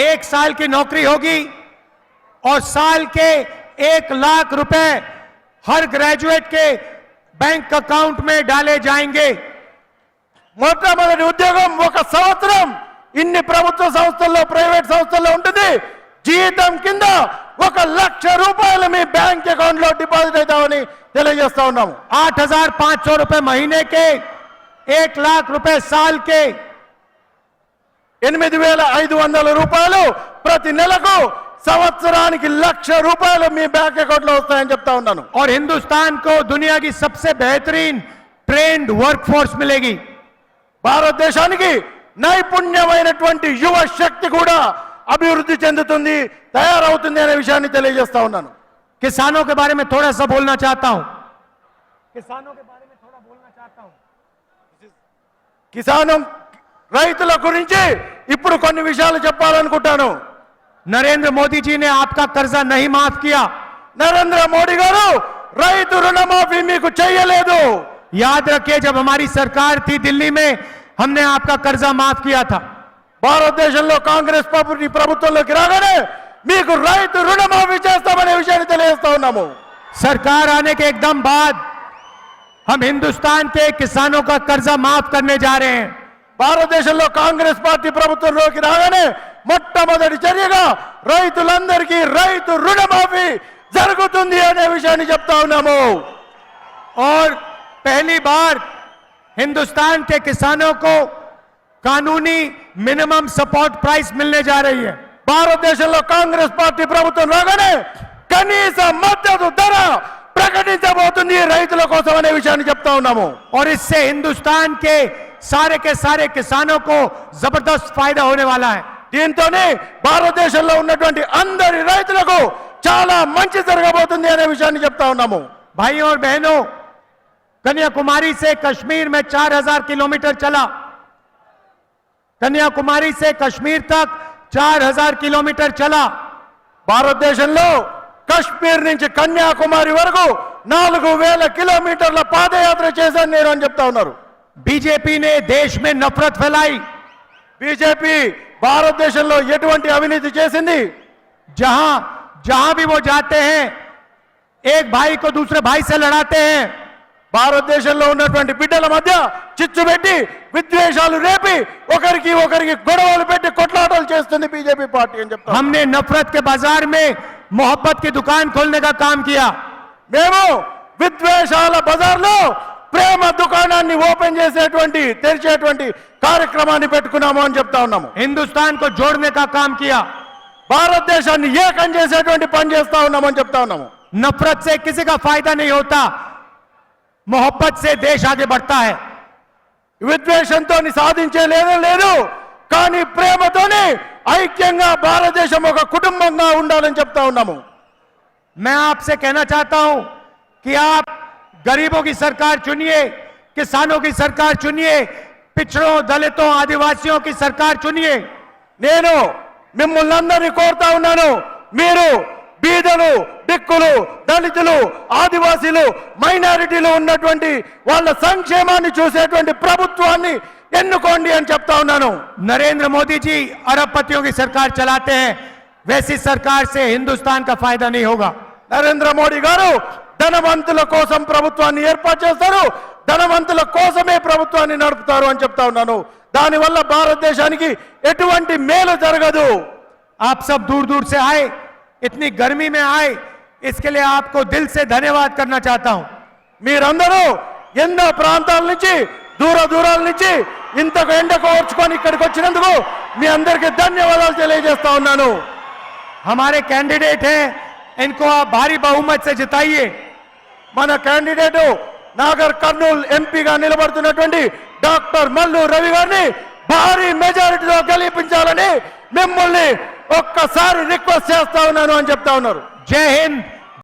1 साल की नौकरी होगी और साल के 1 लाख रुपए हर ग्रेजुएट के बैंक अकाउंट में डाले जाएंगे। మొట్టమొదటి ఉద్యోగం ఒక సంవత్సరం ఇన్ని ప్రభుత్వ సంస్థల్లో ప్రైవేట్ సంస్థల్లో ఉంటుంది. జీతం కింద 1 లక్ష రూపాయలు మీ బ్యాంక్ అకౌంట్ లో డిపాజిట్ అవుతామని తెలియజేస్తా ఉన్నాము. 8,500 रुपए महीने के, 1 लाख रुपए साल के, 8,500 రూపాయలు ప్రతి నెలకు, సంవత్సరానికి 1 లక్ష రూపాయలు మీ బ్యాంక్ అకౌంట్ లో వస్తాయని చెప్తా ఉన్నాను. और हिंदुस्तान को दुनिया की सबसे बेहतरीन ट्रेंड वर्कफोर्स मिलेगी। భారతదేశానికి నైపుణ్యమైనటువంటి యువ శక్తి కూడా అభివృద్ధి చెందుతుంది, తయారవుతుంది అనే విషయాన్ని తెలియజేస్తా ఉన్నాను. किसानों के बारे में थोड़ा सा बोलना चाहता हूं। किसानों के बारे में थोड़ा बोलना चाहता हूं। కిసానం రైతుల గురించి ఇప్పుడు కొన్ని విషయాలు చెప్పాలనుకుంటాను. नरेंद्र मोदी जी ने आपका कर्जा नहीं माफ किया। నరేంద్ర మోడీ గారు రైతు రుణమాఫీ మీకు చేయలేదు. याद रखिए, जब हमारी सरकार थी दिल्ली में, हमने आपका कर्जा माफ किया था। భారతదేశంలో కాంగ్రెస్ పార్టీ ప్రభుత్వంలోకి రాగానే మీకు రైతు రుణమాఫీ చేస్తామనే విషయాన్ని తెలియజేస్తా ఉన్నాము. सरकार आने के एकदम बाद हम हिंदुस्तान के किसानों का कर्जा माफ करने जा रहे हैं। భారతదేశంలో కాంగ్రెస్ పార్టీ ప్రభుత్వంలోకి రాగానే మొట్టమొదటి చర్యగా రైతులందరికీ రైతు రుణమాఫీ జరుగుతుంది అనే విషయాన్ని చెప్తా ఉన్నాము. और पहली बार हिंदुस्तान के किसानों को कानूनी मिनिमम सपोर्ट प्राइस मिलने जा रही है। భారతదేశంలో కాంగ్రెస్ పార్టీ ప్రభుత్వం రాగానే కనీస మద్దతు ధర ప్రకటించబోతుంది రైతుల కోసం అనే విషయాన్ని చెప్తా ఉన్నాము. और इससे हिंदुस्तान के सारे किसानों को जबरदस्त फायदा होने वाला है। దీంతోనే భారతదేశంలో ఉన్నటువంటి అందరి రైతులకు చాలా మంచి జరగబోతుంది అనే విషయాన్ని చెప్తా ఉన్నాము. भाइयों और बहनों, कन्याकुमारी से कश्मीर में 4,000 किलोमीटर चला। कन्याकुमारी से कश्मीर तक 4,000 किलोमीटर चला। భారతదేశంలో కశ్మీర్ నుంచి కన్యాకుమారి వరకు 4,000 కిలోమీటర్ల పాదయాత్ర చేశాను నేను అని చెప్తా ఉన్నారు. बीजेपी ने देश में नफरत फैलाई। బీజేపీ భారతదేశంలో ఎటువంటి అవినీతి చేసింది? जहां जहां भी वो जाते हैं, एक भाई को दूसरे भाई से लड़ाते हैं। భారతదేశంలో ఉన్నటువంటి బిడ్డల మధ్య చిచ్చు పెట్టి విద్వేషాలు రేపి ఒకరికి గొడవలు పెట్టి కొట్లాటలు చేస్తుంది బీజేపీ పార్టీ అని చెప్తాం. हमने नफरत के बाजार में मोहब्बत की दुकान खोलने का काम किया। మేము విద్వేషాల బజార్లో ప్రేమ దుకాణాన్ని ఓపెన్ చేసేటువంటి తెరిచేటువంటి కార్యక్రమాన్ని పెట్టుకున్నాము అని చెప్తా ఉన్నాము. हिंदुस्तान को जोड़ने का काम किया। భారతదేశాన్ని ఏకం చేసేటువంటి పని చేస్తా ఉన్నామని చెప్తా ఉన్నాము. नफरत से किसी का फायदा नहीं होता, मोहब्बत से देश आगे बढ़ता है। విద్వేషంతో సాధించే లేదు, కానీ ప్రేమతోనే ఐక్యంగా భారతదేశం ఒక కుటుంబంగా ఉండాలని చెప్తా ఉన్నాము. मैं आपसे कहना चाहता हूं कि आप गरीबों की सरकार चुनिए, किसानों की सरकार चुनिए, पिछड़ों, दलितों, आदिवासियों की सरकार चुनिए। నేను మిమ్మల్ని అందరినీ కోరుతా ఉన్నాను, మీరు బీదలు, దిక్కులు, దళితులు, ఆదివాసీలు, మైనారిటీలు ఉన్నటువంటి వాళ్ళ సంక్షేమాన్ని చూసేటువంటి ప్రభుత్వాన్ని ఎన్నుకోండి అని చెప్తా ఉన్నాను. नरेंद्र मोदी जी अरबपतियों की सरकार चलाते हैं, वैसी सरकार से हिंदुस्तान का फायदा नहीं होगा। నరేంద్ర మోడీ గారు ధనవంతుల కోసం ప్రభుత్వాన్ని ఏర్పాటు చేస్తారు, ధనవంతుల కోసమే ప్రభుత్వాన్ని నడుపుతారు అని చెప్తా ఉన్నాను. దానివల్ల భారతదేశానికి ఎటువంటి మేలు జరగదు. आप सब दूर दूर से आए, इतनी गर्मी में आए, इसके लिए आपको दिल से धन्यवाद करना चाहता हूं। మీరందరూ ఎన్నో ప్రాంతాల నుంచి దూరాల నుంచి ఇంతకు ఎండకు ఓర్చుకొని ఇక్కడికి వచ్చినందుకు మీ అందరికీ ధన్యవాదాలు తెలియజేస్తా ఉన్నాను. हमारे कैंडिडेट हैं, इनको आप भारी बहुमत से जिताइए। మన క్యాండిడేట్ నాగర్ కర్నూల్ ఎంపీగా నిలబడుతున్నటువంటి డాక్టర్ మల్లు రవి గారిని భారీ మెజారిటీలో గెలిపించాలని మిమ్మల్ని ఒక్కసారి రిక్వెస్ట్ చేస్తా ఉన్నాను అని చెప్తా ఉన్నారు. जय हिंद।